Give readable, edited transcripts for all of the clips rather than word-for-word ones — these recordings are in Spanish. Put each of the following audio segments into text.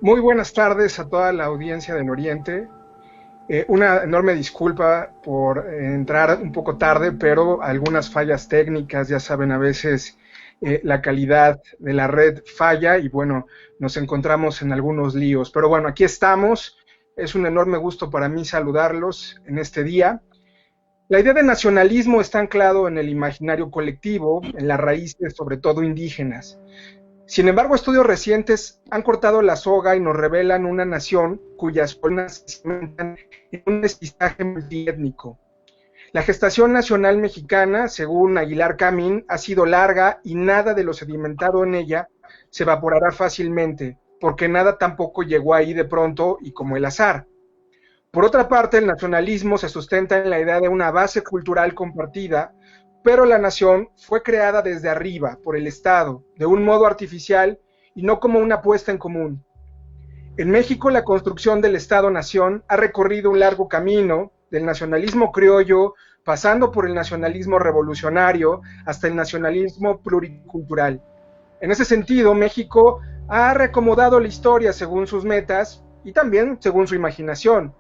Muy buenas tardes a toda la audiencia del Oriente. Una enorme disculpa por entrar un poco tarde, pero algunas fallas técnicas, ya saben, a veces la calidad de la red falla y bueno, nos encontramos en algunos líos. Pero bueno, aquí estamos. Es un enorme gusto para mí saludarlos en este día. La idea de nacionalismo está anclado en el imaginario colectivo, en las raíces sobre todo indígenas. Sin embargo, estudios recientes han cortado la soga y nos revelan una nación cuyas zonas se cimentan en un mestizaje multiétnico. La gestación nacional mexicana, según Aguilar Camín, ha sido larga y nada de lo sedimentado en ella se evaporará fácilmente, porque nada tampoco llegó ahí de pronto y como el azar. Por otra parte, el nacionalismo se sustenta en la idea de una base cultural compartida, pero la nación fue creada desde arriba, por el Estado, de un modo artificial y no como una puesta en común. En México, la construcción del Estado-nación ha recorrido un largo camino, del nacionalismo criollo, pasando por el nacionalismo revolucionario, hasta el nacionalismo pluricultural. En ese sentido, México ha reacomodado la historia según sus metas y también según su imaginación,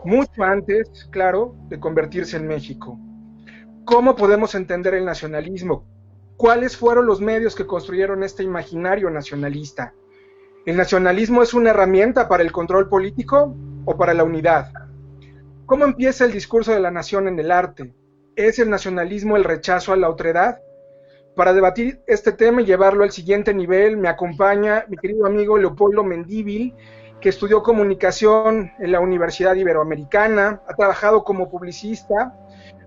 mucho antes, claro, de convertirse en México. ¿Cómo podemos entender el nacionalismo? ¿Cuáles fueron los medios que construyeron este imaginario nacionalista? ¿El nacionalismo es una herramienta para el control político o para la unidad? ¿Cómo empieza el discurso de la nación en el arte? ¿Es el nacionalismo el rechazo a la otredad? Para debatir este tema y llevarlo al siguiente nivel, me acompaña mi querido amigo Leopoldo Mendívil, que estudió comunicación en la Universidad Iberoamericana, ha trabajado como publicista,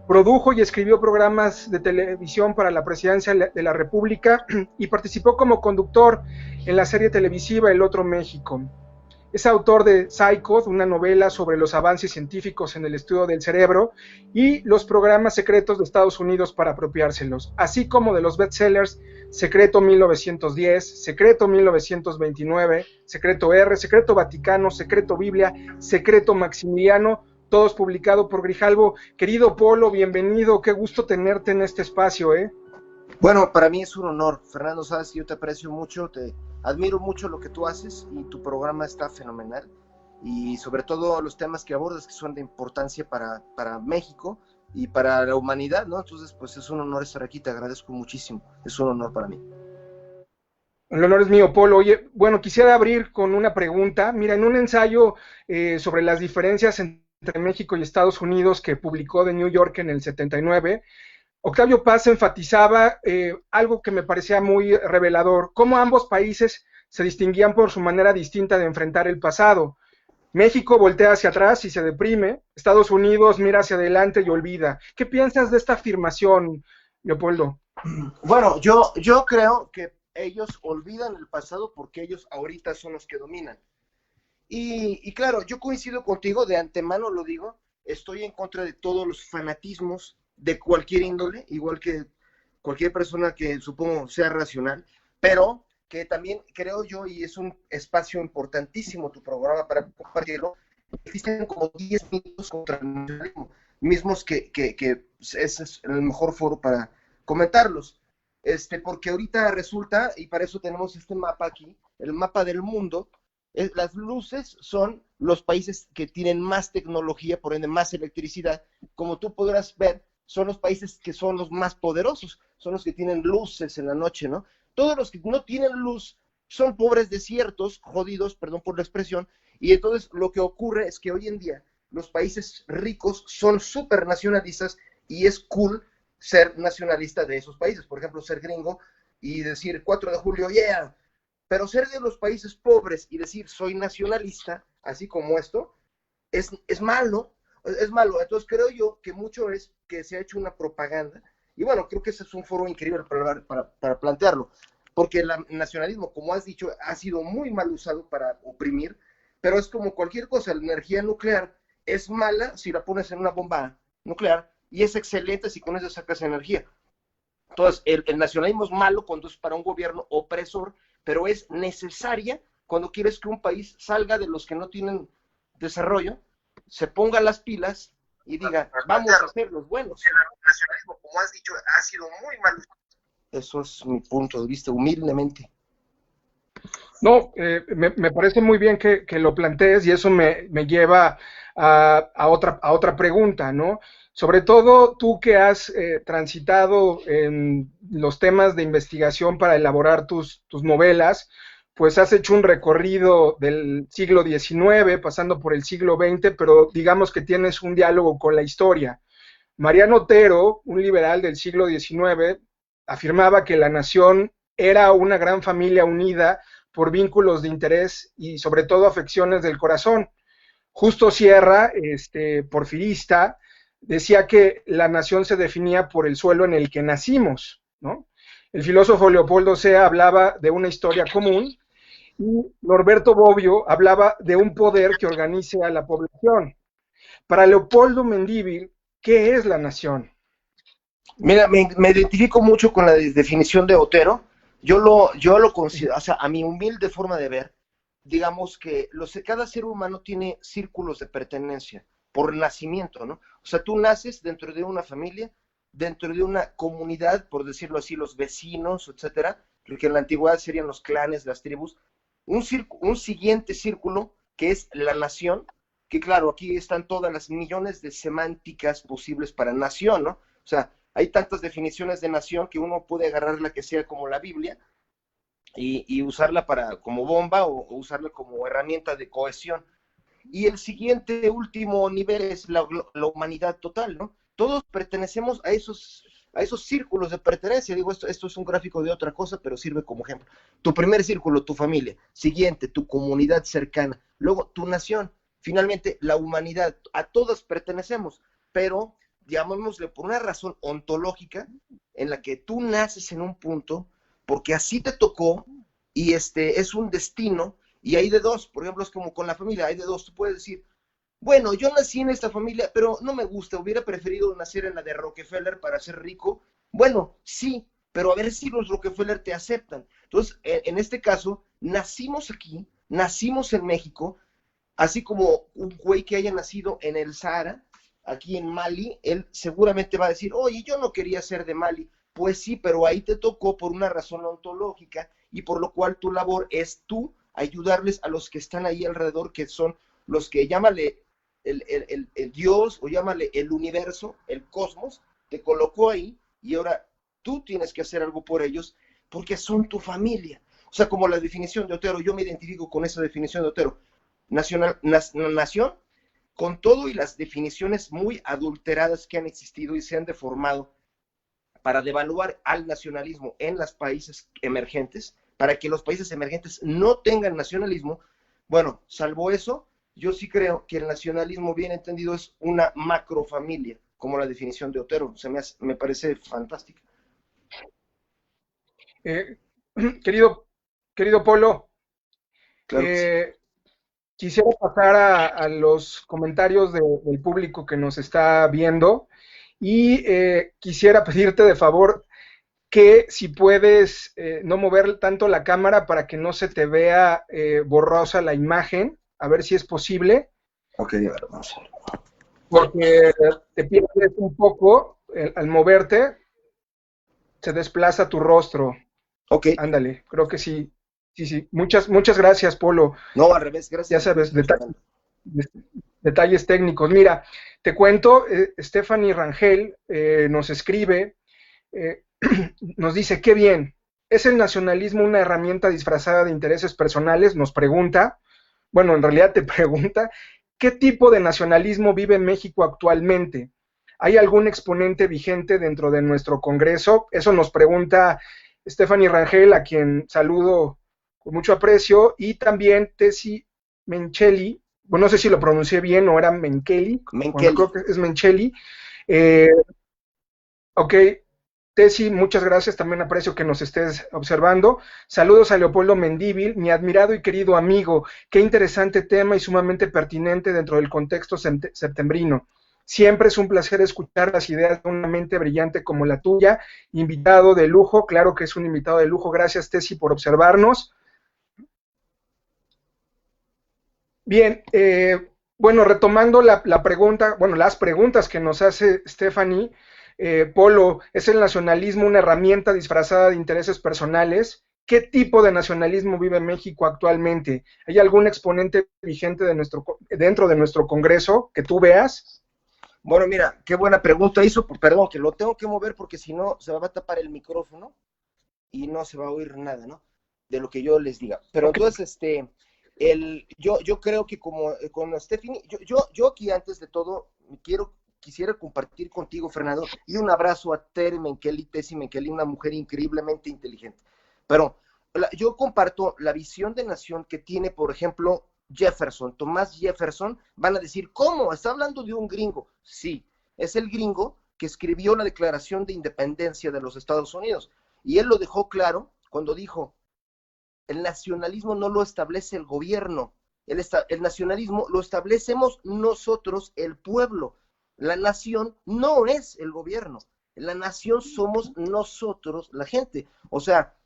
produjo y escribió programas de televisión para la presidencia de la República y participó como conductor en la serie televisiva El Otro México. Es autor de Psycho, una novela sobre los avances científicos en el estudio del cerebro y los programas secretos de Estados Unidos para apropiárselos, así como de los bestsellers Secreto 1910, Secreto 1929, Secreto R, Secreto Vaticano, Secreto Biblia, Secreto Maximiliano, todos publicados por Grijalbo. Querido Polo, bienvenido, qué gusto tenerte en este espacio, ¿eh? Bueno, para mí es un honor, Fernando, sabes que yo te aprecio mucho, te admiro mucho lo que tú haces y tu programa está fenomenal y sobre todo los temas que abordas que son de importancia para México y para la humanidad, ¿no? Entonces, pues es un honor estar aquí, te agradezco muchísimo, es un honor para mí. El honor es mío, Polo. Oye, bueno, quisiera abrir con una pregunta. Mira, en un ensayo sobre las diferencias entre México y Estados Unidos que publicó The New York en el 79, Octavio Paz enfatizaba algo que me parecía muy revelador, cómo ambos países se distinguían por su manera distinta de enfrentar el pasado. México voltea hacia atrás y se deprime, Estados Unidos mira hacia adelante y olvida. ¿Qué piensas de esta afirmación, Leopoldo? Bueno, yo creo que ellos olvidan el pasado porque ellos ahorita son los que dominan. Y claro, yo coincido contigo, de antemano lo digo, estoy en contra de todos los fanatismos de cualquier índole, igual que cualquier persona que supongo sea racional, pero que también creo yo, y es un espacio importantísimo tu programa para compartirlo, existen como 10 mitos contra el nacionalismo, mismos que ese es el mejor foro para comentarlos. Porque ahorita resulta, y para eso tenemos este mapa aquí, el mapa del mundo, las luces son los países que tienen más tecnología, por ende más electricidad. Como tú podrás ver, son los países que son los más poderosos, son los que tienen luces en la noche, ¿no? Todos los que no tienen luz son pobres desiertos, jodidos, perdón por la expresión, y entonces lo que ocurre es que hoy en día los países ricos son súper nacionalistas y es cool ser nacionalista de esos países. Por ejemplo, ser gringo y decir 4 de julio, yeah, pero ser de los países pobres y decir soy nacionalista, así como esto, es malo, es malo. Entonces creo yo que mucho es que se ha hecho una propaganda, y bueno, creo que ese es un foro increíble para plantearlo, porque el nacionalismo, como has dicho, ha sido muy mal usado para oprimir, pero es como cualquier cosa, la energía nuclear es mala si la pones en una bomba nuclear y es excelente si con eso sacas energía. Entonces, el nacionalismo es malo cuando es para un gobierno opresor, pero es necesaria cuando quieres que un país salga de los que no tienen desarrollo, se ponga las pilas y diga, vamos a ser los buenos. El nacionalismo, como has dicho, ha sido muy mal. Eso es mi punto de vista, humildemente. No, me parece muy bien que lo plantees y eso me lleva a otra pregunta, ¿no? Sobre todo tú que has transitado en los temas de investigación para elaborar tus novelas, pues has hecho un recorrido del siglo XIX, pasando por el siglo XX, pero digamos que tienes un diálogo con la historia. Mariano Otero, un liberal del siglo XIX, afirmaba que la nación era una gran familia unida por vínculos de interés y sobre todo afecciones del corazón. Justo Sierra, porfirista, decía que la nación se definía por el suelo en el que nacimos, ¿no? El filósofo Leopoldo Sea hablaba de una historia común y Norberto Bobbio hablaba de un poder que organice a la población. Para Leopoldo Mendívil, ¿qué es la nación? Mira, me identifico mucho con la definición de Otero. Yo lo considero, o sea, a mi humilde forma de ver, digamos que cada ser humano tiene círculos de pertenencia por nacimiento, ¿no? O sea, tú naces dentro de una familia, dentro de una comunidad, por decirlo así, los vecinos, etcétera, lo que en la antigüedad serían los clanes, las tribus, un siguiente círculo que es la nación, que claro, aquí están todas las millones de semánticas posibles para nación, ¿no? O sea, hay tantas definiciones de nación que uno puede agarrar la que sea como la Biblia y usarla como bomba o usarla como herramienta de cohesión. Y el siguiente, último nivel es la humanidad total, ¿no? Todos pertenecemos a esos círculos de pertenencia. Digo, esto es un gráfico de otra cosa, pero sirve como ejemplo. Tu primer círculo, tu familia. Siguiente, tu comunidad cercana. Luego, tu nación. Finalmente, la humanidad. A todas pertenecemos, pero llamémosle por una razón ontológica en la que tú naces en un punto porque así te tocó y es un destino y hay de dos, por ejemplo, es como con la familia, hay de dos, tú puedes decir, bueno, yo nací en esta familia, pero no me gusta, hubiera preferido nacer en la de Rockefeller para ser rico. Bueno, sí, pero a ver si los Rockefeller te aceptan. Entonces, en este caso, nacimos aquí, nacimos en México, así como un güey que haya nacido en el Sahara, aquí en Mali, él seguramente va a decir, oye, yo no quería ser de Mali. Pues sí, pero ahí te tocó por una razón ontológica y por lo cual tu labor es tú ayudarles a los que están ahí alrededor, que son los que llámale el Dios o llámale el universo, el cosmos, te colocó ahí y ahora tú tienes que hacer algo por ellos porque son tu familia. O sea, como la definición de Otero, yo me identifico con esa definición de Otero. Nación, con todo y las definiciones muy adulteradas que han existido y se han deformado para devaluar al nacionalismo en los países emergentes, para que los países emergentes no tengan nacionalismo, bueno, salvo eso, yo sí creo que el nacionalismo bien entendido es una macrofamilia, como la definición de Otero, me parece fantástica. Eh, querido, querido Polo, Claro que sí. eh, quisiera pasar a los comentarios del público que nos está viendo y quisiera pedirte de favor que si puedes no mover tanto la cámara para que no se te vea borrosa la imagen, a ver si es posible, Ok, a ver, vamos a ver. porque te pierdes un poco al moverte, se desplaza tu rostro. Ok, Ándale, creo que sí. Sí, sí. Muchas gracias, Polo. no, al revés, Ya gracias a ti. sabes, detalles técnicos. Mira, te cuento, Stephanie Rangel nos escribe, eh, nos dice, qué bien, ¿es el nacionalismo una herramienta disfrazada de intereses personales? Nos pregunta, bueno, en realidad te pregunta, ¿qué tipo de nacionalismo vive México actualmente? ¿Hay algún exponente vigente dentro de nuestro Congreso? Eso nos pregunta Stephanie Rangel, a quien saludo con mucho aprecio, y también Tessie Menchelli, bueno, no sé si lo pronuncié bien o era Menkeli, bueno, Menkeli. creo que es Menchelli. Eh, ok, Tessy, muchas gracias, también aprecio que nos estés observando. Saludos a Leopoldo Mendívil, mi admirado y querido amigo. Qué interesante tema y sumamente pertinente dentro del contexto septembrino. Siempre es un placer escuchar las ideas de una mente brillante como la tuya. Invitado de lujo, claro que es un invitado de lujo. Gracias, Tessy, por observarnos. Bien, bueno, retomando la pregunta, bueno, las preguntas que nos hace Stephanie, Polo, ¿es el nacionalismo una herramienta disfrazada de intereses personales? ¿Qué tipo de nacionalismo vive México actualmente? ¿Hay algún exponente vigente dentro de nuestro Congreso que tú veas? Bueno, mira, qué buena pregunta hizo, perdón, que lo tengo que mover porque si no se va a tapar el micrófono y no se va a oír nada, ¿no? De lo que yo les diga. Pero Ok. entonces, yo creo que como con Stephanie, yo aquí antes de todo quisiera compartir contigo, Fernando, y un abrazo a Tere Menkeli, Tessie Menkeli, una mujer increíblemente inteligente. Pero yo comparto la visión de nación que tiene, por ejemplo, Jefferson, Tomás Jefferson. Van a decir, ¿cómo? ¿Está hablando de un gringo? Sí, es el gringo que escribió la Declaración de Independencia de los Estados Unidos. Y él lo dejó claro cuando dijo, el nacionalismo no lo establece el gobierno, el nacionalismo lo establecemos nosotros, el pueblo. La nación no es el gobierno, la nación somos nosotros, la gente. O sea,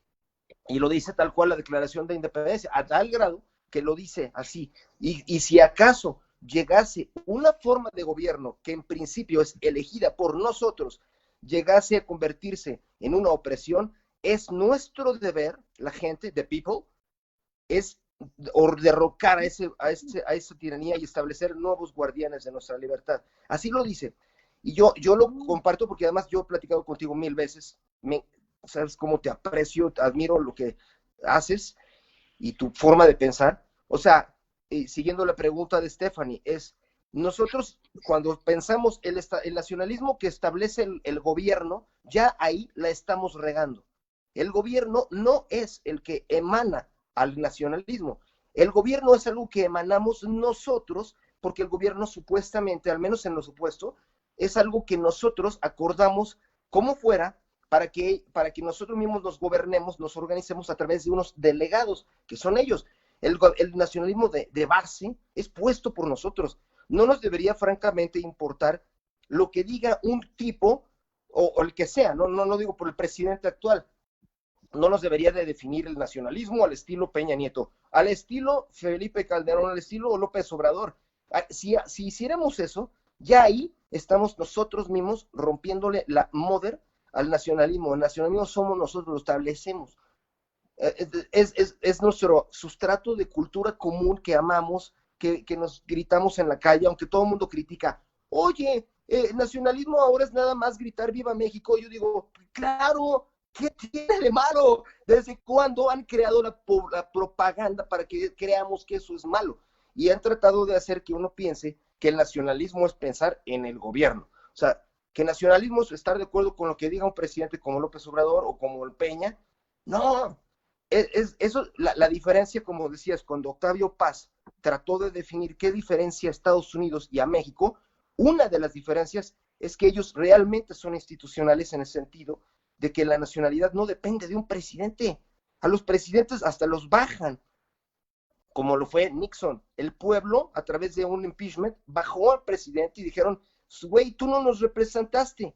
y lo dice tal cual la Declaración de Independencia, a tal grado que lo dice así. Y si acaso llegase una forma de gobierno que en principio es elegida por nosotros, llegase a convertirse en una opresión, es nuestro deber, la gente, the people, es derrocar a esa tiranía y establecer nuevos guardianes de nuestra libertad. Así lo dice. Y yo lo comparto porque además yo he platicado contigo 1000 veces. Sabes cómo te aprecio, te admiro lo que haces y tu forma de pensar. O sea, siguiendo la pregunta de Stephanie, es nosotros cuando pensamos el nacionalismo que establece el gobierno, ya ahí la estamos regando. El gobierno no es el que emana al nacionalismo. El gobierno es algo que emanamos nosotros, porque el gobierno supuestamente, al menos en lo supuesto, es algo que nosotros acordamos como fuera para que nosotros mismos nos gobernemos, nos organicemos a través de unos delegados, que son ellos. El nacionalismo de base es puesto por nosotros. No nos debería francamente importar lo que diga un tipo o el que sea, no digo por el presidente actual, no nos debería de definir el nacionalismo al estilo Peña Nieto, al estilo Felipe Calderón, al estilo López Obrador. Si hiciéramos eso, ya ahí estamos nosotros mismos rompiéndole la mother al nacionalismo. El nacionalismo somos nosotros, lo establecemos. Es nuestro sustrato de cultura común que amamos, que nos gritamos en la calle, aunque todo el mundo critica. Oye, el nacionalismo ahora es nada más gritar viva México. Yo digo, claro, ¿qué tiene de malo? ¿Desde cuándo han creado la propaganda para que creamos que eso es malo? Y han tratado de hacer que uno piense que el nacionalismo es pensar en el gobierno. O sea, que nacionalismo es estar de acuerdo con lo que diga un presidente como López Obrador o como el Peña. No, eso, la diferencia, como decías, cuando Octavio Paz trató de definir qué diferencia a Estados Unidos y a México, una de las diferencias es que ellos realmente son institucionales en el sentido de que la nacionalidad no depende de un presidente. A los presidentes hasta los bajan, como lo fue Nixon. El pueblo, a través de un impeachment, bajó al presidente y dijeron, güey, tú no nos representaste.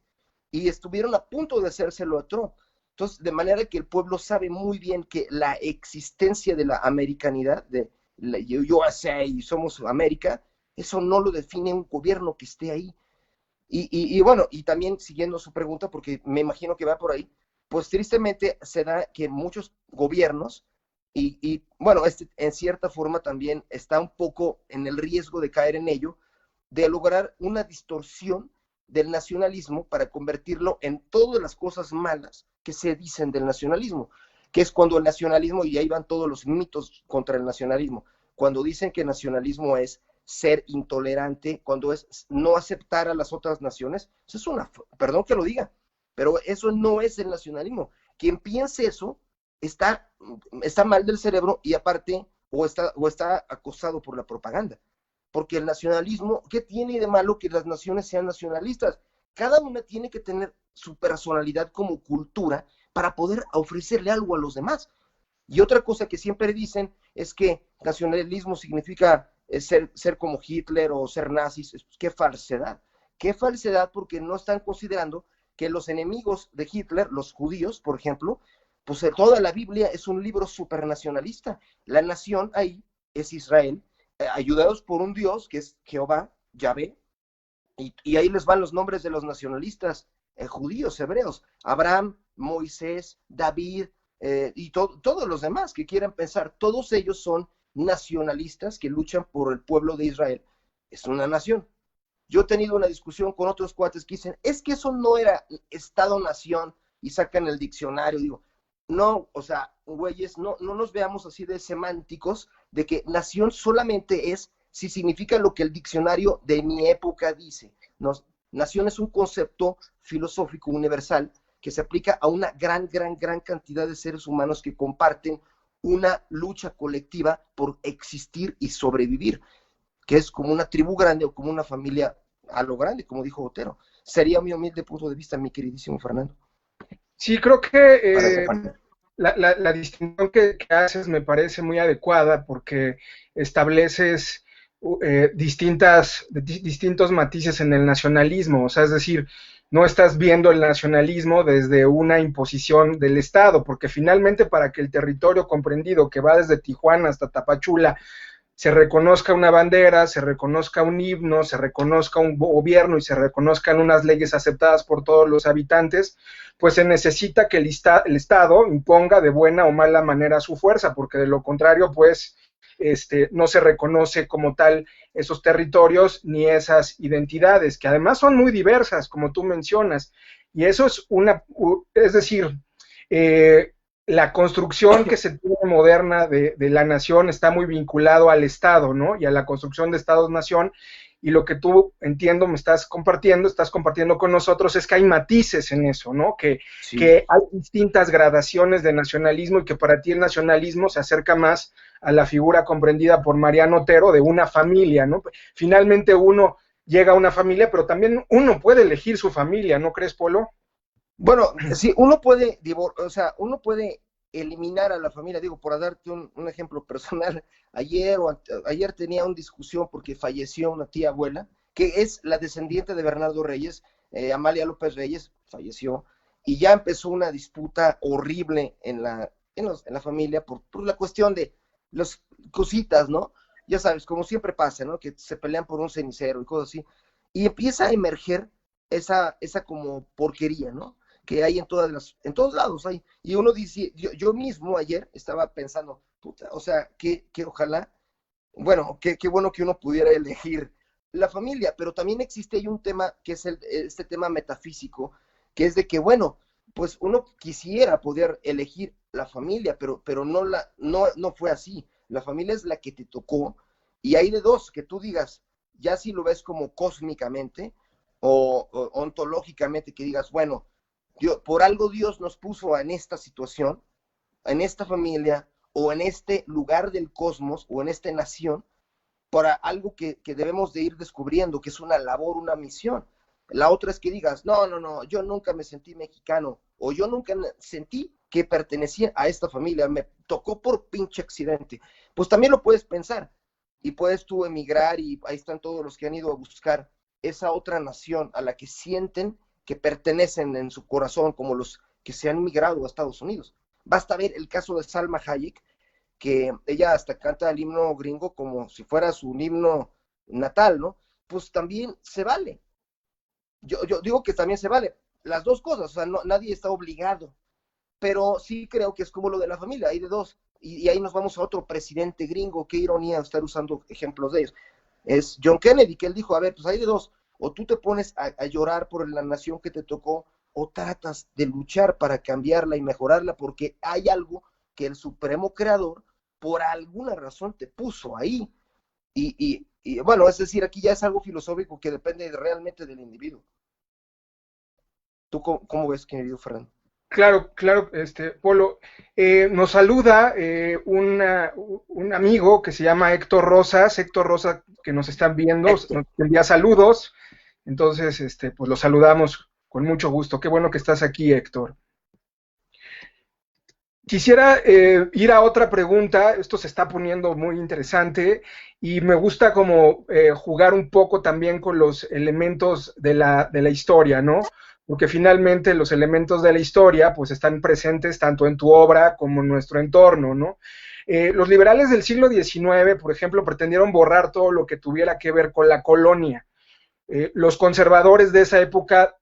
Y estuvieron a punto de hacérselo a Trump. Entonces, de manera que el pueblo sabe muy bien que la existencia de la americanidad, de la USA y somos América, eso no lo define un gobierno que esté ahí. Y bueno, y también siguiendo su pregunta, porque me imagino que va por ahí, pues tristemente se da que muchos gobiernos, bueno, en cierta forma también está un poco en el riesgo de caer en ello, de lograr una distorsión del nacionalismo para convertirlo en todas las cosas malas que se dicen del nacionalismo, que es cuando el nacionalismo, y ahí van todos los mitos contra el nacionalismo, cuando dicen que el nacionalismo es ser intolerante, cuando es no aceptar a las otras naciones, eso es perdón que lo diga, pero eso no es el nacionalismo. Quien piense eso está mal del cerebro y aparte o está acosado por la propaganda. Porque el nacionalismo, ¿qué tiene de malo que las naciones sean nacionalistas? Cada una tiene que tener su personalidad como cultura para poder ofrecerle algo a los demás. Y otra cosa que siempre dicen es que nacionalismo significa ser como Hitler o ser nazis. Qué falsedad. Qué falsedad, porque no están considerando que los enemigos de Hitler, los judíos, por ejemplo, pues toda la Biblia es un libro supernacionalista. La nación ahí es Israel, ayudados por un Dios que es Jehová, Yahvé, y ahí les van los nombres de los nacionalistas judíos, hebreos: Abraham, Moisés, David, y todos los demás que quieren pensar, todos ellos son nacionalistas que luchan por el pueblo de Israel. Es una nación. Yo he tenido una discusión con otros cuates que dicen, es que eso no era Estado-nación, y sacan el diccionario, digo, no, o sea, güeyes, no nos veamos así de semánticos, de que nación solamente es si significa lo que el diccionario de mi época dice. Nación es un concepto filosófico universal que se aplica a una gran cantidad de seres humanos que comparten una lucha colectiva por existir y sobrevivir, que es como una tribu grande o como una familia a lo grande, como dijo Otero. Sería mi humilde punto de vista, mi queridísimo Fernando. Sí, creo que la distinción que haces me parece muy adecuada porque estableces distintos matices en el nacionalismo, o sea, es decir, no estás viendo el nacionalismo desde una imposición del Estado, porque finalmente para que el territorio comprendido que va desde Tijuana hasta Tapachula se reconozca una bandera, se reconozca un himno, se reconozca un gobierno y se reconozcan unas leyes aceptadas por todos los habitantes, pues se necesita que el Estado imponga de buena o mala manera su fuerza, porque de lo contrario, pues, no se reconoce como tal esos territorios ni esas identidades, que además son muy diversas, como tú mencionas, y eso es decir, la construcción que se tiene moderna de la nación está muy vinculado al Estado, ¿no? Y a la construcción de Estados-nación, y lo que tú, entiendo, me estás compartiendo con nosotros, es que hay matices en eso, ¿no? Sí. Que hay distintas gradaciones de nacionalismo y que para ti el nacionalismo se acerca más a la figura comprendida por Mariano Otero de una familia, ¿no? Finalmente uno llega a una familia, pero también uno puede elegir su familia, ¿no crees, Polo? Bueno, sí, uno puede, o sea, uno puede eliminar a la familia, digo, por darte un ejemplo personal, ayer tenía una discusión porque falleció una tía abuela, que es la descendiente de Bernardo Reyes, Amalia López Reyes, falleció, y ya empezó una disputa horrible en la familia por la cuestión de las cositas, ¿no? Ya sabes, como siempre pasa, ¿no? Que se pelean por un cenicero y cosas así, y empieza a emerger esa como porquería, ¿no? Que hay en todos lados hay. Y uno dice, yo mismo ayer estaba pensando, puta, o sea, que ojalá, bueno, qué bueno que uno pudiera elegir la familia, pero también existe ahí un tema que es este tema metafísico, que es de que, bueno, pues uno quisiera poder elegir la familia, pero no fue así. La familia es la que te tocó, y hay de dos, que tú digas, ya si lo ves como cósmicamente o ontológicamente, que digas, bueno, por algo Dios nos puso en esta situación, en esta familia, o en este lugar del cosmos, o en esta nación, para algo que debemos de ir descubriendo, que es una labor, una misión. La otra es que digas, no, yo nunca me sentí mexicano, o yo nunca sentí que pertenecía a esta familia, me tocó por pinche accidente. Pues también lo puedes pensar, y puedes tú emigrar, y ahí están todos los que han ido a buscar esa otra nación a la que sienten que pertenecen en su corazón, como los que se han migrado a Estados Unidos. Basta ver el caso de Salma Hayek, que ella hasta canta el himno gringo como si fuera su himno natal, ¿no? Pues también se vale. Yo digo que también se vale. Las dos cosas, o sea, nadie está obligado. Pero sí creo que es como lo de la familia, hay de dos. Y ahí nos vamos a otro presidente gringo, qué ironía estar usando ejemplos de ellos. Es John Kennedy, que él dijo, a ver, pues hay de dos. O tú te pones a llorar por la nación que te tocó, o tratas de luchar para cambiarla y mejorarla, porque hay algo que el supremo creador, por alguna razón, te puso ahí. Y bueno, es decir, aquí ya es algo filosófico que depende realmente del individuo. ¿Tú cómo ves, querido Fernando? Claro, claro, Polo. Nos saluda un amigo que se llama Héctor Rosas, que nos están viendo, nos envía saludos, entonces, pues lo saludamos con mucho gusto. Qué bueno que estás aquí, Héctor. Quisiera ir a otra pregunta, esto se está poniendo muy interesante y me gusta como jugar un poco también con los elementos de la historia, ¿no? Porque finalmente los elementos de la historia pues están presentes tanto en tu obra como en nuestro entorno, ¿no? Los liberales del siglo XIX, por ejemplo, pretendieron borrar todo lo que tuviera que ver con la colonia. Los conservadores de esa época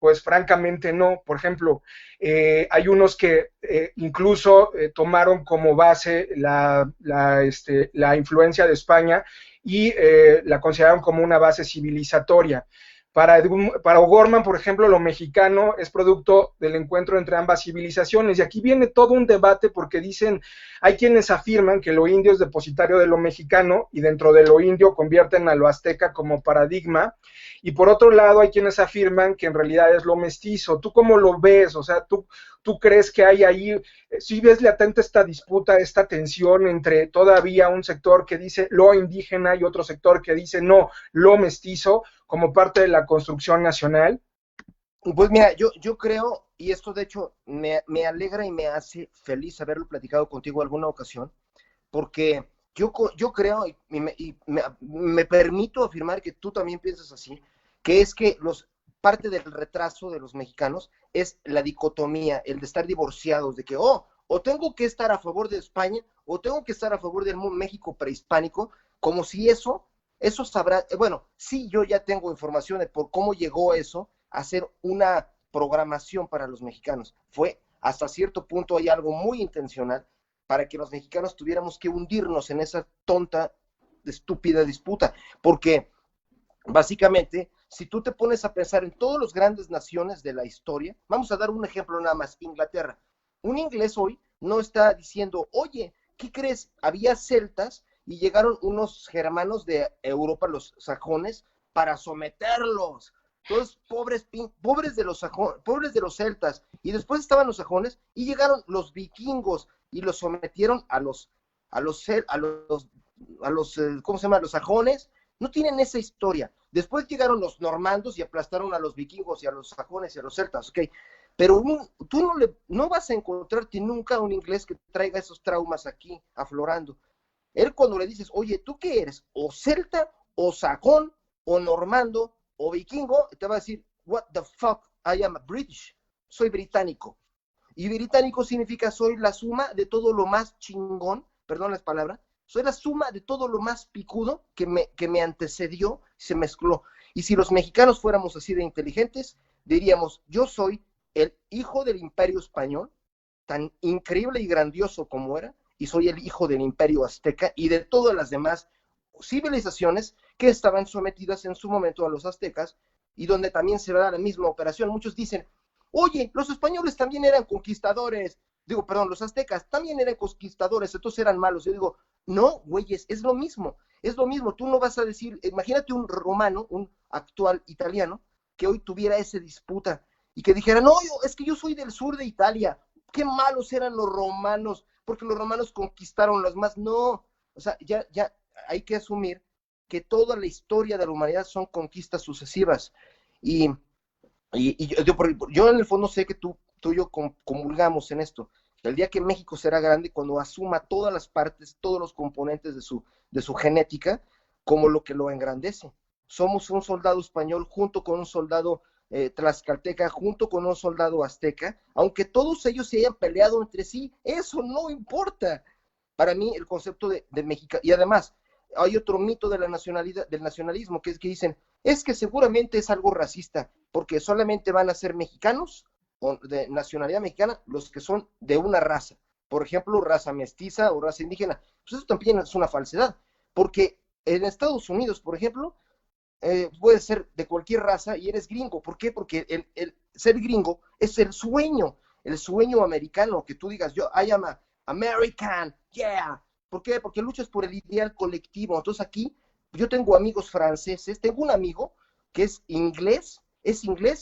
pues francamente no. Por ejemplo, hay unos que incluso tomaron como base la influencia de España y la consideraron como una base civilizatoria. Para O'Gorman, por ejemplo, lo mexicano es producto del encuentro entre ambas civilizaciones. Y aquí viene todo un debate porque dicen, hay quienes afirman que lo indio es depositario de lo mexicano y dentro de lo indio convierten a lo azteca como paradigma. Y por otro lado, hay quienes afirman que en realidad es lo mestizo. ¿Tú cómo lo ves? O sea, ¿tú crees que hay ahí, si ves latente esta disputa, esta tensión entre todavía un sector que dice lo indígena y otro sector que dice no, lo mestizo, como parte de la construcción nacional? Pues mira, yo creo, y esto de hecho me alegra y me hace feliz haberlo platicado contigo alguna ocasión, porque yo creo y me permito afirmar que tú también piensas así, que es que parte del retraso de los mexicanos es la dicotomía, el de estar divorciados, de que, o tengo que estar a favor de España, o tengo que estar a favor del México prehispánico, como si eso sabrá, bueno, sí, yo ya tengo información de por cómo llegó eso a ser una programación para los mexicanos. Fue hasta cierto punto hay algo muy intencional para que los mexicanos tuviéramos que hundirnos en esa tonta, estúpida disputa, porque básicamente, si tú te pones a pensar en todas las grandes naciones de la historia, vamos a dar un ejemplo nada más, Inglaterra. Un inglés hoy no está diciendo, oye, ¿qué crees? Había celtas y llegaron unos germanos de Europa, los sajones, para someterlos. Entonces, pobres de los celtas, y después estaban los sajones, y llegaron los vikingos, y los sometieron ¿cómo se llama? Los sajones. No tienen esa historia. Después llegaron los normandos y aplastaron a los vikingos y a los sajones y a los celtas, ¿ok? Pero tú no vas a encontrarte nunca un inglés que traiga esos traumas aquí aflorando. Él cuando le dices, oye, ¿tú qué eres? ¿O celta, o sajón, o normando, o vikingo? Te va a decir, what the fuck, I am British. Soy británico. Y británico significa soy la suma de todo lo más chingón, perdón las palabras, soy la suma de todo lo más picudo que me antecedió, se mezcló. Y si los mexicanos fuéramos así de inteligentes, diríamos, yo soy el hijo del imperio español, tan increíble y grandioso como era, y soy el hijo del imperio azteca y de todas las demás civilizaciones que estaban sometidas en su momento a los aztecas y donde también se da la misma operación. Muchos dicen, oye, los españoles también eran conquistadores, digo, perdón, los aztecas también eran conquistadores, entonces eran malos. Yo digo, no, güeyes, es lo mismo, tú no vas a decir, imagínate un romano, un actual italiano, que hoy tuviera esa disputa y que dijera, no, es que yo soy del sur de Italia, qué malos eran los romanos, porque los romanos conquistaron los más, no, o sea, ya hay que asumir que toda la historia de la humanidad son conquistas sucesivas, y yo en el fondo sé que tú y yo comulgamos en esto. El día que México será grande, cuando asuma todas las partes, todos los componentes de su genética, como lo que lo engrandece. Somos un soldado español junto con un soldado tlaxcalteca, junto con un soldado azteca, aunque todos ellos se hayan peleado entre sí, eso no importa. Para mí, el concepto de México, y además, hay otro mito de la nacionalidad, del nacionalismo, que es que dicen, es que seguramente es algo racista, porque solamente van a ser mexicanos o de nacionalidad mexicana los que son de una raza, por ejemplo, raza mestiza o raza indígena. Pues eso también es una falsedad, porque en Estados Unidos, por ejemplo, puedes ser de cualquier raza y eres gringo. ¿Por qué? Porque el ser gringo es el sueño americano, que tú digas, yo, I am a American, yeah. ¿Por qué? Porque luchas por el ideal colectivo. Entonces aquí yo tengo amigos franceses, tengo un amigo que es inglés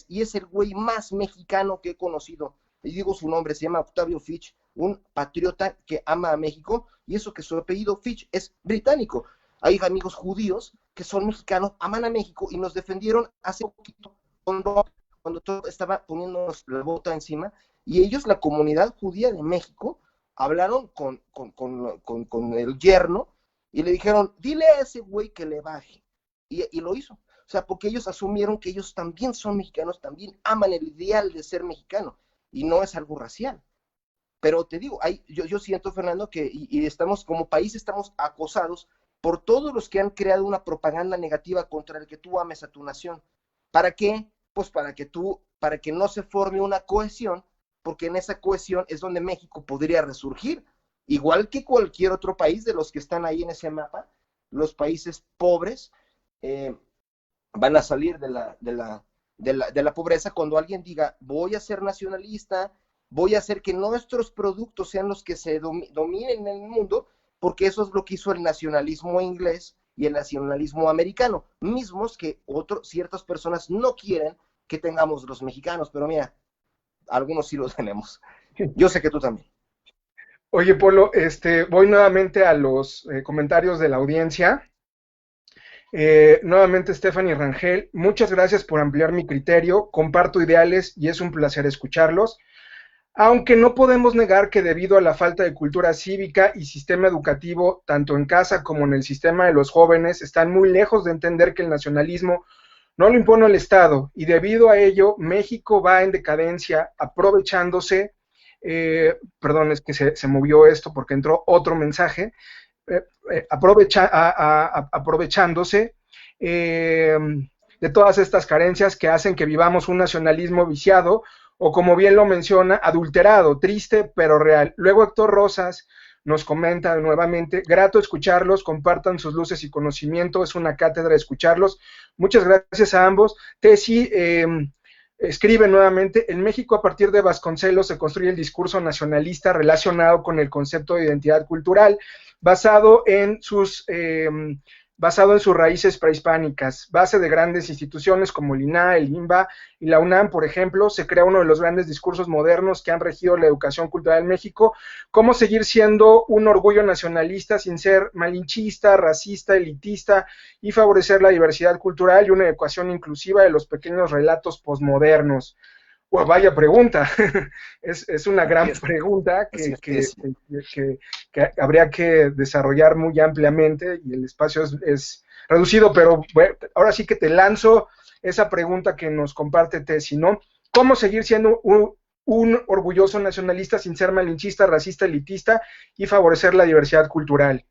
y es el güey más mexicano que he conocido. Y digo su nombre, se llama Octavio Fitch, un patriota que ama a México, y eso que su apellido Fitch es británico. Hay amigos judíos que son mexicanos, aman a México y nos defendieron hace poquito cuando todo estaba poniéndonos la bota encima, y ellos, la comunidad judía de México, hablaron con el yerno y le dijeron, dile a ese güey que le baje. Y lo hizo. O sea, porque ellos asumieron que ellos también son mexicanos, también aman el ideal de ser mexicano, y no es algo racial. Pero te digo, yo siento, Fernando, que y estamos, como país, estamos acosados por todos los que han creado una propaganda negativa contra el que tú ames a tu nación. ¿Para qué? Pues para que tú para que no se forme una cohesión, porque en esa cohesión es donde México podría resurgir, igual que cualquier otro país de los que están ahí en ese mapa. Los países pobres van a salir de la pobreza cuando alguien diga, voy a ser nacionalista, voy a hacer que nuestros productos sean los que se dominen en el mundo, porque eso es lo que hizo el nacionalismo inglés y el nacionalismo americano, mismos que ciertas personas no quieren que tengamos los mexicanos, pero mira, algunos sí los tenemos. Yo sé que tú también. Oye, Polo, voy nuevamente a los comentarios de la audiencia. Nuevamente, Stephanie Rangel, muchas gracias por ampliar mi criterio, comparto ideales y es un placer escucharlos. Aunque no podemos negar que debido a la falta de cultura cívica y sistema educativo, tanto en casa como en el sistema de los jóvenes, están muy lejos de entender que el nacionalismo no lo impone el Estado, y debido a ello, México va en decadencia, aprovechándose, perdón, es que se movió esto porque entró otro mensaje, aprovechándose de todas estas carencias que hacen que vivamos un nacionalismo viciado, o como bien lo menciona, adulterado, triste pero real. Luego Héctor Rosas nos comenta nuevamente, grato escucharlos, compartan sus luces y conocimiento, es una cátedra escucharlos. Muchas gracias a ambos. Tesi escribe nuevamente, en México a partir de Vasconcelos se construye el discurso nacionalista relacionado con el concepto de identidad cultural, basado en sus raíces prehispánicas, base de grandes instituciones como el INAH, el INBA y la UNAM, por ejemplo, se crea uno de los grandes discursos modernos que han regido la educación cultural en México. ¿Cómo seguir siendo un orgullo nacionalista sin ser malinchista, racista, elitista y favorecer la diversidad cultural y una educación inclusiva de los pequeños relatos posmodernos? Pues vaya pregunta, es una gran pregunta que habría que desarrollar muy ampliamente y el espacio es reducido, pero bueno, ahora sí que te lanzo esa pregunta que nos comparte Tessy, ¿no? ¿Cómo seguir siendo un orgulloso nacionalista sin ser malinchista, racista, elitista y favorecer la diversidad cultural?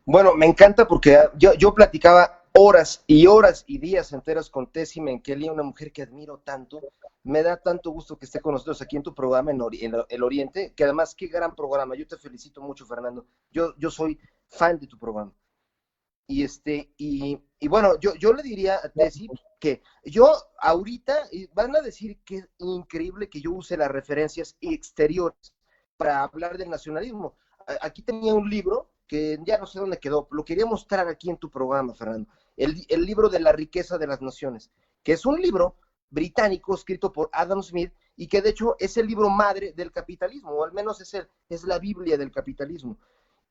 Bueno, me encanta porque yo platicaba horas y horas y días enteros con Tessy Menkeli, una mujer que admiro tanto. Me da tanto gusto que esté con nosotros aquí en tu programa en El Oriente, que además qué gran programa. Yo te felicito mucho, Fernando. Yo soy fan de tu programa. Y bueno, yo le diría a Tessy que yo ahorita van a decir que es increíble que yo use las referencias exteriores para hablar del nacionalismo. Aquí tenía un libro que ya no sé dónde quedó, lo quería mostrar aquí en tu programa, Fernando, el libro de la riqueza de las naciones, que es un libro británico escrito por Adam Smith y que de hecho es el libro madre del capitalismo, o al menos es la Biblia del capitalismo.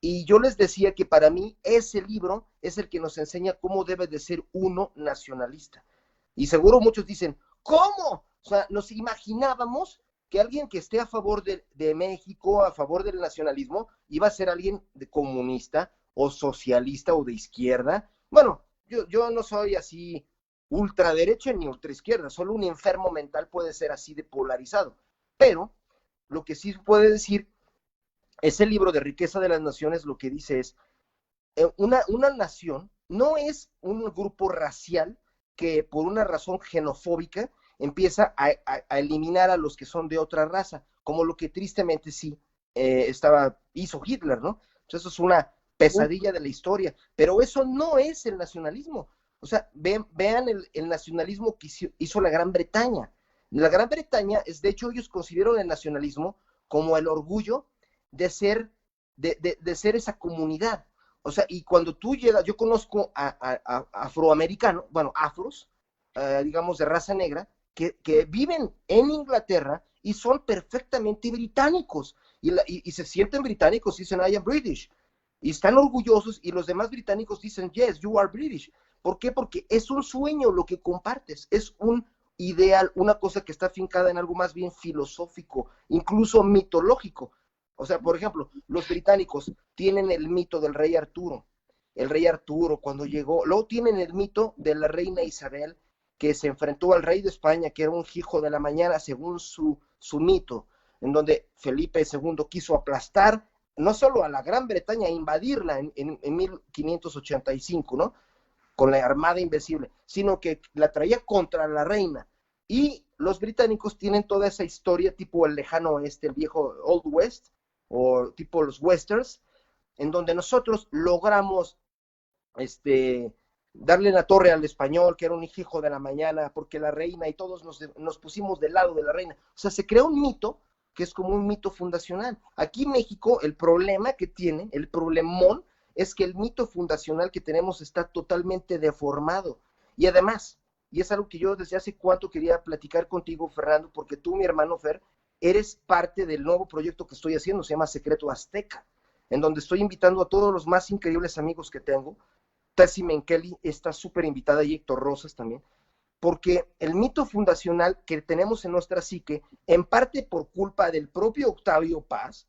Y yo les decía que para mí ese libro es el que nos enseña cómo debe de ser uno nacionalista. Y seguro muchos dicen, ¿cómo? O sea, nos imaginábamos que alguien que esté a favor de México, a favor del nacionalismo, iba a ser alguien de comunista o socialista o de izquierda. Bueno, yo no soy así ultraderecha ni ultraizquierda, solo un enfermo mental puede ser así de polarizado. Pero lo que sí puede decir, ese libro de Riqueza de las Naciones lo que dice es, una nación no es un grupo racial que por una razón xenofóbica empieza a eliminar a los que son de otra raza, como lo que tristemente sí hizo Hitler, ¿no? Entonces eso es una pesadilla de la historia, pero eso no es el nacionalismo. O sea, vean el nacionalismo que hizo la Gran Bretaña. La Gran Bretaña, de hecho, ellos consideran el nacionalismo como el orgullo de ser esa comunidad. O sea, y cuando tú llegas, yo conozco a afroamericanos, bueno, afros, digamos de raza negra, que viven en Inglaterra y son perfectamente británicos. Y se sienten británicos, dicen, I am British. Y están orgullosos y los demás británicos dicen, yes, you are British. ¿Por qué? Porque es un sueño lo que compartes, es un ideal, una cosa que está afincada en algo más bien filosófico, incluso mitológico. O sea, por ejemplo, los británicos tienen el mito del rey Arturo. El rey Arturo cuando llegó, luego tienen el mito de la reina Isabel que se enfrentó al rey de España, que era un hijo de la mañana según su mito, en donde Felipe II quiso aplastar no solo a la Gran Bretaña, invadirla en 1585, ¿no? Con la Armada Invencible, sino que la traía contra la reina. Y los británicos tienen toda esa historia tipo el lejano oeste, el viejo Old West, o tipo los westerns, en donde nosotros logramos darle la torre al español, que era un hijo de la mañana, porque la reina, y todos nos pusimos del lado de la reina. O sea, se creó un mito que es como un mito fundacional. Aquí en México, el problema que tiene, el problemón, es que el mito fundacional que tenemos está totalmente deformado. Y además, y es algo que yo desde hace cuánto quería platicar contigo, Fernando, porque tú, mi hermano Fer, eres parte del nuevo proyecto que estoy haciendo, se llama Secreto Azteca, en donde estoy invitando a todos los más increíbles amigos que tengo. Tessie Menkeli está súper invitada, y Héctor Rosas también, porque el mito fundacional que tenemos en nuestra psique, en parte por culpa del propio Octavio Paz,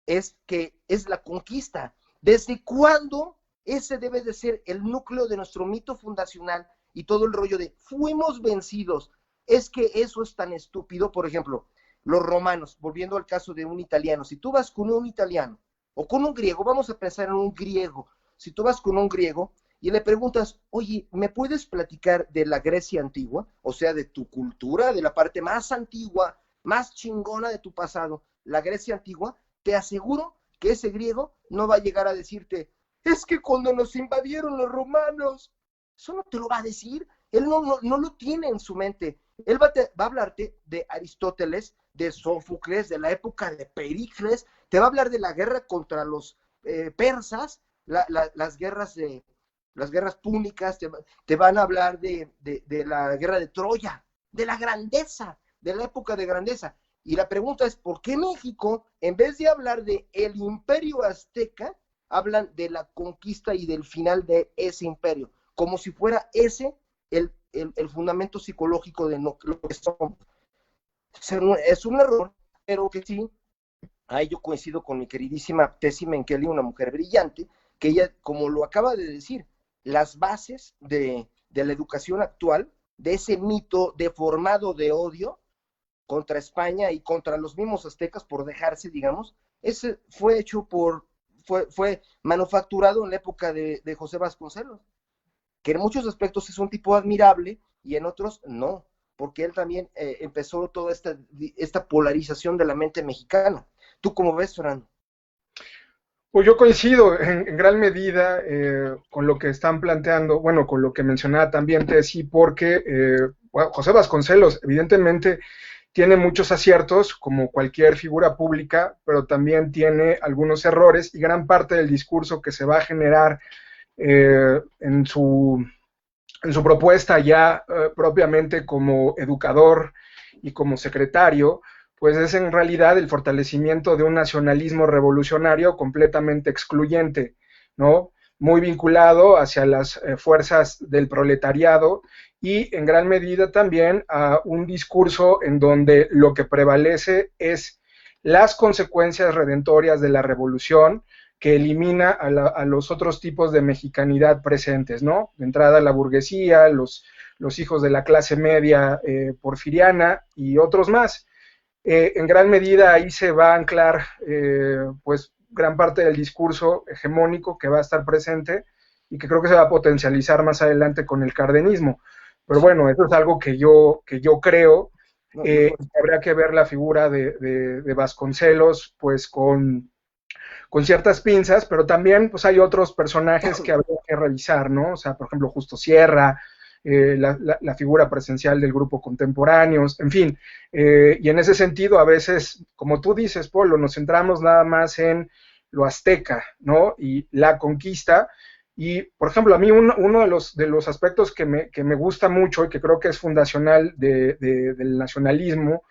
es que es la conquista. ¿Desde cuándo ese debe de ser el núcleo de nuestro mito fundacional y todo el rollo de fuimos vencidos? Es que eso es tan estúpido. Por ejemplo, los romanos, volviendo al caso de un italiano, si tú vas con un italiano o con un griego, vamos a pensar en un griego, si tú vas con un griego y le preguntas, oye, ¿me puedes platicar de la Grecia antigua? O sea, de tu cultura, de la parte más antigua, más chingona de tu pasado, la Grecia antigua, te aseguro que ese griego no va a llegar a decirte, es que cuando nos invadieron los romanos, eso no te lo va a decir, él no lo tiene en su mente. Él va a hablarte de Aristóteles, de Sófocles, de la época de Pericles, te va a hablar de la guerra contra los persas, las guerras púnicas, te van a hablar de la guerra de Troya, de la grandeza, de la época de grandeza. Y la pregunta es, ¿por qué México, en vez de hablar de el imperio azteca, hablan de la conquista y del final de ese imperio? Como si fuera ese el fundamento psicológico de lo que somos. Es un error, pero que sí, ahí yo coincido con mi queridísima Tessie Menkeli, una mujer brillante, que ella, como lo acaba de decir, las bases de la educación actual, de ese mito deformado de odio contra España y contra los mismos aztecas por dejarse, digamos, ese fue hecho fue manufacturado en la época de José Vasconcelos, que en muchos aspectos es un tipo admirable y en otros no, porque él también empezó toda esta polarización de la mente mexicana. ¿Tú cómo ves, Fernando? Pues yo coincido en gran medida con lo que están planteando, bueno, con lo que mencionaba también Tessie, porque bueno, José Vasconcelos evidentemente tiene muchos aciertos, como cualquier figura pública, pero también tiene algunos errores y gran parte del discurso que se va a generar en su propuesta ya propiamente como educador y como secretario, pues es en realidad el fortalecimiento de un nacionalismo revolucionario completamente excluyente, ¿no? Muy vinculado hacia las fuerzas del proletariado y en gran medida también a un discurso en donde lo que prevalece es las consecuencias redentorias de la revolución, que elimina a los otros tipos de mexicanidad presentes, ¿no? De entrada la burguesía, los hijos de la clase media porfiriana y otros más. En gran medida ahí se va a anclar pues gran parte del discurso hegemónico que va a estar presente y que creo que se va a potencializar más adelante con el cardenismo. Pero bueno, eso es algo que yo creo. Habría que ver la figura de Vasconcelos pues con ciertas pinzas, pero también pues hay otros personajes que habría que revisar, ¿no? O sea, por ejemplo, Justo Sierra, la figura presencial del grupo Contemporáneos, en fin, y en ese sentido a veces, como tú dices, Polo, nos centramos nada más en lo azteca, ¿no? Y la conquista, y por ejemplo, a mí uno de los aspectos que me gusta mucho y que creo que es fundacional del nacionalismo,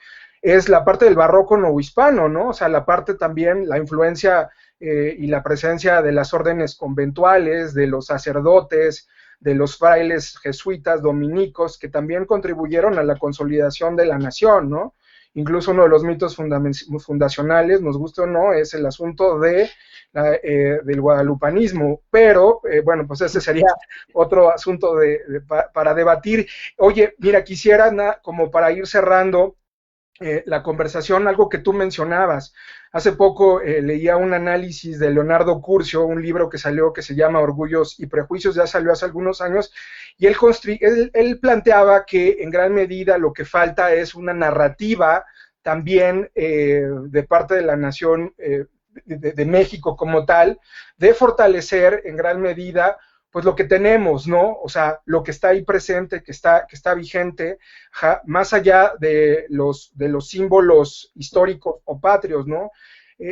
es la parte del barroco novohispano, ¿no? O sea, la parte también, la influencia y la presencia de las órdenes conventuales, de los sacerdotes, de los frailes jesuitas dominicos, que también contribuyeron a la consolidación de la nación, ¿no? Incluso uno de los mitos fundacionales, nos guste o no, es el asunto del guadalupanismo, pero bueno, pues ese sería otro asunto para debatir. Oye, mira, quisiera, como para ir cerrando, la conversación, algo que tú mencionabas. Hace poco leía un análisis de Leonardo Curcio, un libro que salió que se llama Orgullos y Prejuicios, ya salió hace algunos años, y él planteaba que en gran medida lo que falta es una narrativa también de parte de la nación de México como tal, de fortalecer en gran medida pues lo que tenemos, ¿no? O sea, lo que está ahí presente, que está vigente, más allá de los símbolos históricos o patrios, ¿no?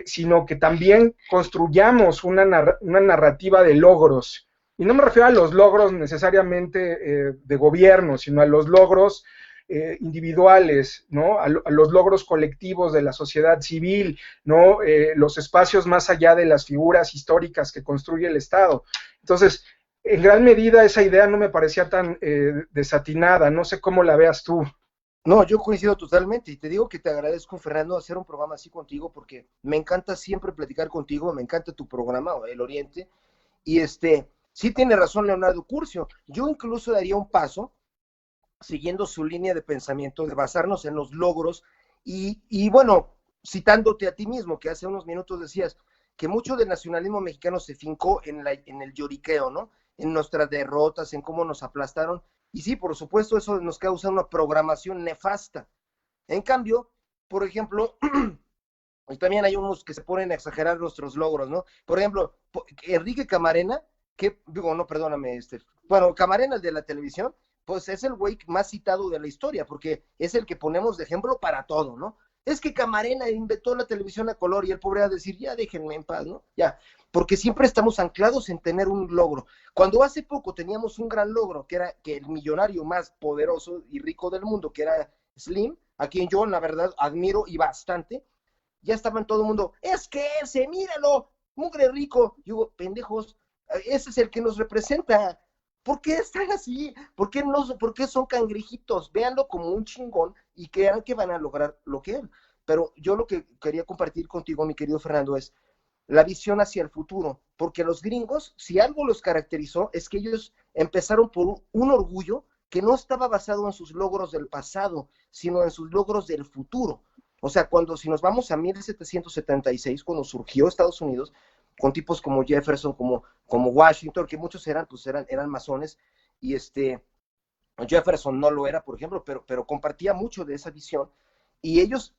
Sino que también construyamos una narrativa de logros. Y no me refiero a los logros necesariamente de gobierno, sino a los logros individuales, ¿no? A los logros colectivos de la sociedad civil, ¿no? Los espacios más allá de las figuras históricas que construye el Estado. Entonces, en gran medida esa idea no me parecía tan desatinada, no sé cómo la veas tú. No, yo coincido totalmente y te digo que te agradezco, Fernando, hacer un programa así contigo porque me encanta siempre platicar contigo, me encanta tu programa, El Oriente, y sí tiene razón Leonardo Curcio, yo incluso daría un paso siguiendo su línea de pensamiento, de basarnos en los logros y bueno, citándote a ti mismo, que hace unos minutos decías que mucho del nacionalismo mexicano se fincó en el lloriqueo, ¿no? En nuestras derrotas, en cómo nos aplastaron, y sí, por supuesto, eso nos causa una programación nefasta. En cambio, por ejemplo, y también hay unos que se ponen a exagerar nuestros logros, ¿no? Por ejemplo, Enrique Camarena, que, digo, no, perdóname, bueno, Camarena, el de la televisión, pues es el güey más citado de la historia, porque es el que ponemos de ejemplo para todo, ¿no? Es que Camarena inventó la televisión a color y el pobre va a decir, ya déjenme en paz, ¿no? Ya, porque siempre estamos anclados en tener un logro. Cuando hace poco teníamos un gran logro, que era que el millonario más poderoso y rico del mundo, que era Slim, a quien yo, la verdad, admiro y bastante, ya estaba en todo el mundo, es que ese, míralo, mugre rico. Y digo, pendejos, ese es el que nos representa. ¿Por qué están así? ¿Por qué son cangrejitos? Véanlo como un chingón y crean que van a lograr lo que él. Pero yo lo que quería compartir contigo, mi querido Fernando, es la visión hacia el futuro. Porque los gringos, si algo los caracterizó, es que ellos empezaron por un orgullo que no estaba basado en sus logros del pasado, sino en sus logros del futuro. O sea, si nos vamos a 1776, cuando surgió Estados Unidos, con tipos como Jefferson, como Washington, que muchos eran masones, y Jefferson no lo era, por ejemplo, pero compartía mucho de esa visión, y ellos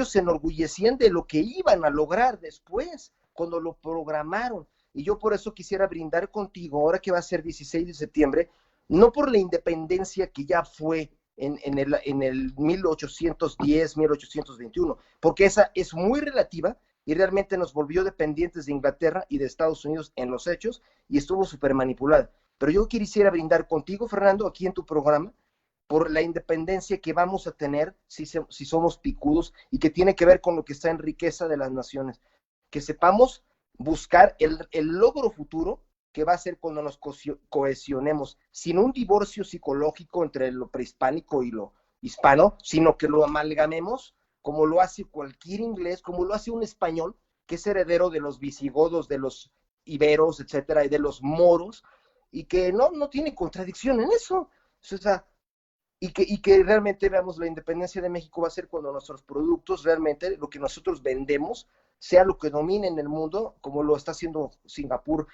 se enorgullecían de lo que iban a lograr después, cuando lo programaron, y yo por eso quisiera brindar contigo, ahora que va a ser 16 de septiembre, no por la independencia que ya fue en el 1810, 1821, porque esa es muy relativa y realmente nos volvió dependientes de Inglaterra y de Estados Unidos en los hechos y estuvo súper manipulada. Pero yo quisiera brindar contigo, Fernando, aquí en tu programa, por la independencia que vamos a tener si somos picudos y que tiene que ver con lo que está en riqueza de las naciones. Que sepamos buscar el logro futuro que va a ser cuando nos cohesionemos, sin un divorcio psicológico entre lo prehispánico y lo hispano, sino que lo amalgamemos como lo hace cualquier inglés, como lo hace un español, que es heredero de los visigodos, de los iberos, etcétera, y de los moros, y que no tiene contradicción en eso. O sea, y que realmente veamos la independencia de México va a ser cuando nuestros productos, realmente lo que nosotros vendemos, sea lo que domine en el mundo, como lo está haciendo Singapur,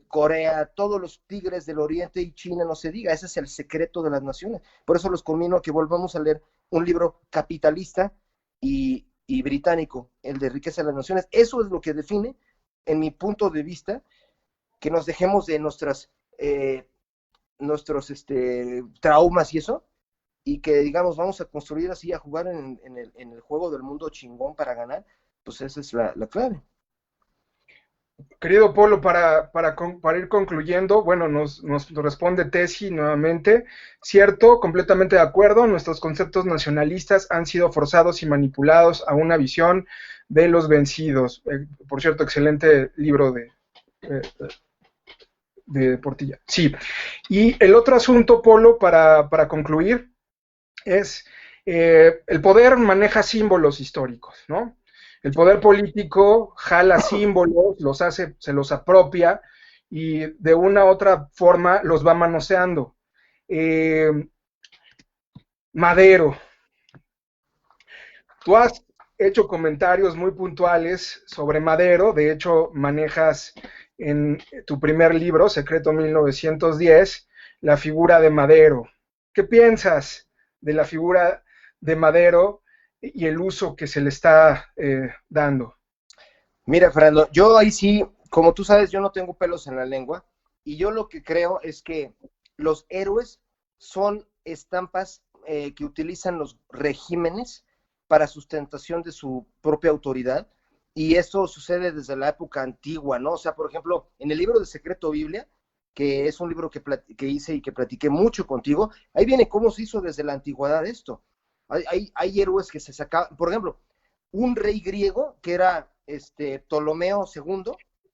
Corea, todos los tigres del Oriente y China, no se diga, ese es el secreto de las naciones. Por eso los conmino a que volvamos a leer un libro capitalista y británico, el de Riqueza de las Naciones. Eso es lo que define, en mi punto de vista, que nos dejemos de nuestros traumas y eso, y que digamos, vamos a construir así, a jugar en el juego del mundo chingón para ganar, pues esa es la clave. Querido Polo, para ir concluyendo, bueno, nos responde Tesi nuevamente. Cierto, completamente de acuerdo, nuestros conceptos nacionalistas han sido forzados y manipulados a una visión de los vencidos. Por cierto, excelente libro eh, de Portilla. Sí, y el otro asunto, Polo, para concluir, es el poder maneja símbolos históricos, ¿no? El poder político jala símbolos, los hace, se los apropia y de una u otra forma los va manoseando. Eh, Madero. Tú has hecho comentarios muy puntuales sobre Madero, de hecho manejas en tu primer libro, Secreto 1910, la figura de Madero. ¿Qué piensas de la figura de Madero y el uso que se le está dando? Mira, Fernando, yo ahí sí, como tú sabes, yo no tengo pelos en la lengua y yo lo que creo es que los héroes son estampas que utilizan los regímenes para sustentación de su propia autoridad y eso sucede desde la época antigua, ¿no? O sea, por ejemplo, en el libro de Secreto Biblia, que es un libro que hice y que platiqué mucho contigo, ahí viene cómo se hizo desde la antigüedad esto. Hay héroes que se sacaban, por ejemplo, un rey griego que era Ptolomeo II,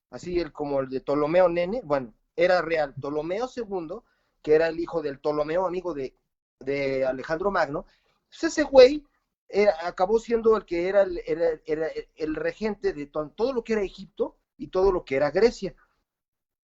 así como el de Ptolomeo Nene, bueno, era real. Ptolomeo II, que era el hijo del Ptolomeo, amigo de Alejandro Magno, pues ese güey acabó siendo el que era el regente de todo lo que era Egipto y todo lo que era Grecia.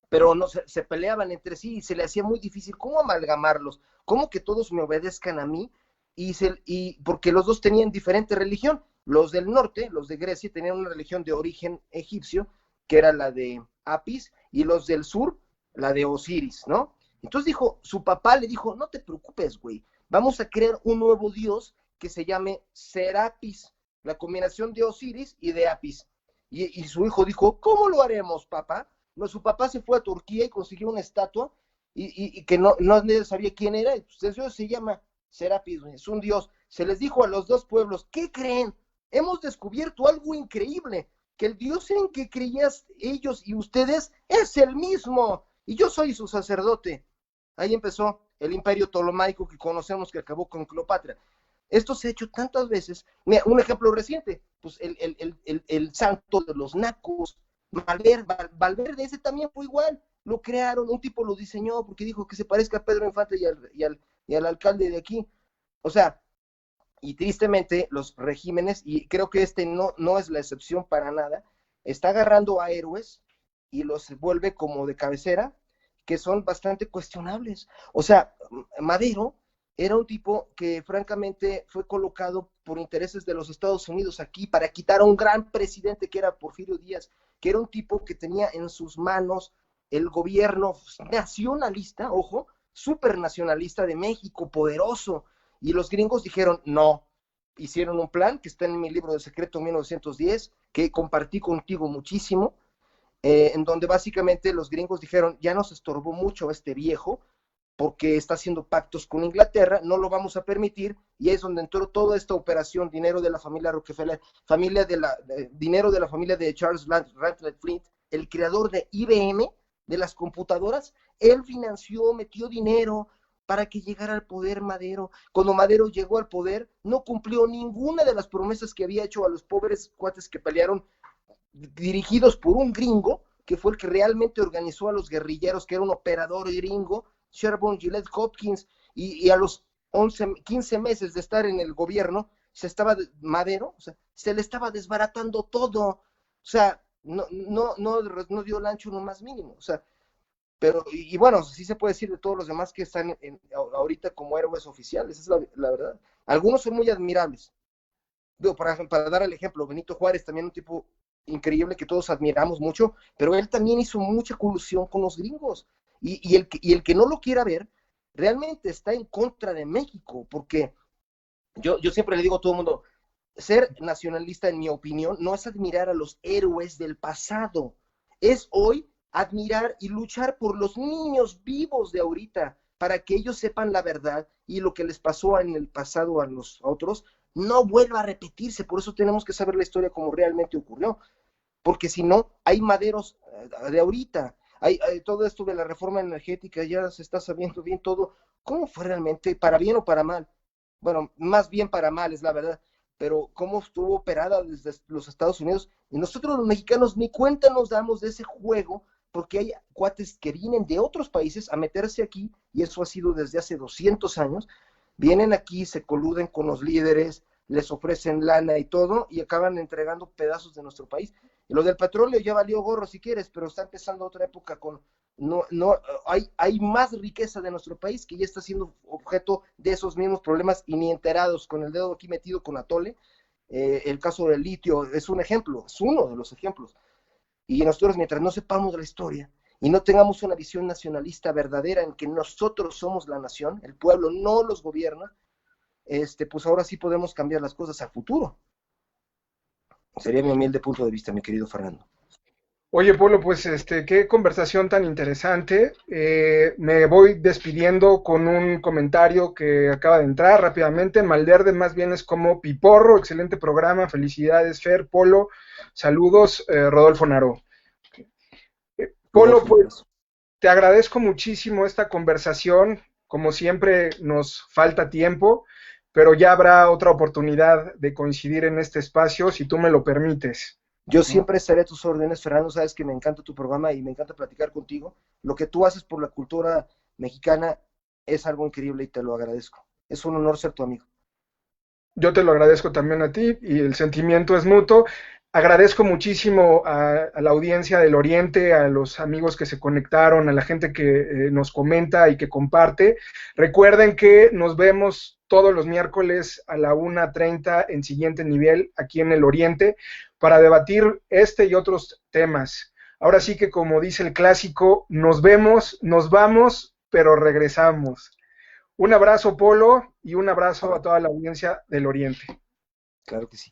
Pero no se peleaban entre sí y se le hacía muy difícil cómo amalgamarlos, cómo que todos me obedezcan a mí y porque los dos tenían diferente religión. Los del norte, los de Grecia, tenían una religión de origen egipcio, que era la de Apis, y los del sur, la de Osiris, ¿no? Entonces dijo, su papá le dijo, no te preocupes, güey, vamos a crear un nuevo dios que se llame Serapis, la combinación de Osiris y de Apis. Y su hijo dijo, ¿cómo lo haremos, papá? No, su papá se fue a Turquía y consiguió una estatua y que no sabía quién era, y pues eso se llama Serapis, es un dios. Se les dijo a los dos pueblos, ¿qué creen? Hemos descubierto algo increíble, que el Dios en que creías ellos y ustedes es el mismo, y yo soy su sacerdote. Ahí empezó el imperio ptolomaico que conocemos que acabó con Cleopatra. Esto se ha hecho tantas veces. Mira, un ejemplo reciente, pues el santo de los nacos, Valverde, ese también fue igual. Lo crearon, un tipo lo diseñó porque dijo que se parezca a Pedro Infante y al alcalde de aquí. O sea, y tristemente los regímenes, y creo que no es la excepción para nada, está agarrando a héroes y los vuelve como de cabecera, que son bastante cuestionables. O sea, Madero era un tipo que francamente fue colocado por intereses de los Estados Unidos aquí para quitar a un gran presidente que era Porfirio Díaz, que era un tipo que tenía en sus manos el gobierno nacionalista, ojo, supernacionalista de México, poderoso, y los gringos dijeron no. Hicieron un plan que está en mi libro de Secreto 1910, que compartí contigo muchísimo, en donde básicamente los gringos dijeron, ya nos estorbó mucho este viejo, porque está haciendo pactos con Inglaterra, no lo vamos a permitir, y es donde entró toda esta operación, dinero de la familia Rockefeller, dinero de la familia de Charles Rankley Flint, el creador de IBM, de las computadoras, él financió, metió dinero para que llegara al poder Madero. Cuando Madero llegó al poder, no cumplió ninguna de las promesas que había hecho a los pobres cuates que pelearon, dirigidos por un gringo, que fue el que realmente organizó a los guerrilleros, que era un operador gringo, Sherburne Gillette Hopkins, y a los 15 meses de estar en el gobierno, Madero, o sea, se le estaba desbaratando todo, o sea, no dio el ancho uno más mínimo, o sea, pero, y bueno, sí se puede decir de todos los demás que están ahorita como héroes oficiales, es la verdad. Algunos son muy admirables. Digo, para dar el ejemplo, Benito Juárez, también un tipo increíble que todos admiramos mucho, pero él también hizo mucha colusión con los gringos. Y el que no lo quiera ver, realmente está en contra de México, porque yo siempre le digo a todo el mundo, ser nacionalista, en mi opinión, no es admirar a los héroes del pasado, es hoy admirar y luchar por los niños vivos de ahorita, para que ellos sepan la verdad y lo que les pasó en el pasado a los otros no vuelva a repetirse. Por eso tenemos que saber la historia como realmente ocurrió, porque si no, hay maderos de ahorita, hay todo esto de la reforma energética, ya se está sabiendo bien todo, cómo fue realmente, para bien o para mal. Bueno, más bien para mal es la verdad, pero cómo estuvo operada desde los Estados Unidos. Y nosotros los mexicanos ni cuenta nos damos de ese juego, porque hay cuates que vienen de otros países a meterse aquí, y eso ha sido desde hace 200 años, vienen aquí, se coluden con los líderes, les ofrecen lana y todo, y acaban entregando pedazos de nuestro país. Y lo del petróleo ya valió gorro si quieres, pero está empezando otra época con hay más riqueza de nuestro país que ya está siendo objeto de esos mismos problemas y ni enterados, con el dedo aquí metido con Atole. El caso del litio es un ejemplo, es uno de los ejemplos. Y nosotros, mientras no sepamos de la historia y no tengamos una visión nacionalista verdadera en que nosotros somos la nación, el pueblo no los gobierna, pues ahora sí podemos cambiar las cosas a futuro. Sería mi humilde punto de vista, mi querido Fernando. Oye, Polo, pues qué conversación tan interesante. Me voy despidiendo con un comentario que acaba de entrar rápidamente. Malverde más bien es como Piporro, excelente programa, felicidades, Fer, Polo, saludos, Rodolfo Naró. Polo, Rodolfo, un pues abrazo. te agradezco muchísimo esta conversación. Como siempre, nos falta tiempo, pero ya habrá otra oportunidad de coincidir en este espacio, si tú me lo permites. Yo ¿No? siempre estaré a tus órdenes, Fernando. Sabes que me encanta tu programa y me encanta platicar contigo. Lo que tú haces por la cultura mexicana es algo increíble y te lo agradezco. Es un honor ser tu amigo. Yo te lo agradezco también a ti y el sentimiento es mutuo. Agradezco muchísimo a la audiencia del Oriente, a los amigos que se conectaron, a la gente que nos comenta y que comparte. Recuerden que nos vemos todos los miércoles a la 1:30 en Siguiente Nivel, aquí en el Oriente, para debatir este y otros temas. Ahora sí que, como dice el clásico, nos vemos, nos vamos, pero regresamos. Un abrazo, Polo, y un abrazo a toda la audiencia del Oriente. Claro que sí.